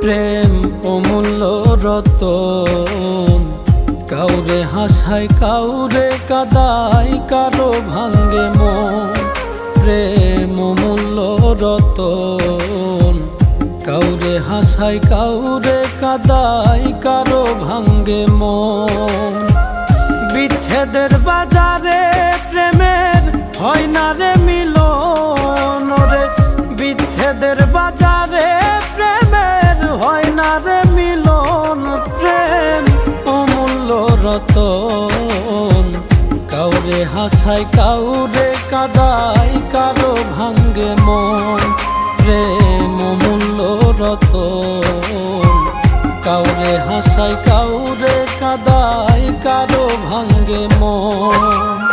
প্রেম অমূল্য রতন, কাউরে হাসায় কাউরে কাদায়, কারো ভাঙ্গে মন। প্রেম অমূল্য রতন, কাউরে হাসায় কাউরে কাদায়, কারো ভাঙ্গে মন। বিচ্ছেদের বাজারে প্রেমের হয় না রে মিলন রে, বিচ্ছেদের বাজারে প্রেমের হয় না রে মিলন। প্রেম অমূল্য রতন, কাউরে হাসায় কাউরে কাদায়, কারো ভাঙ্গে মন। প্রেম অমূল্য রতন, কাউরে হাসায় কাউরে কাদায়, কারো ভাঙ্গে মন।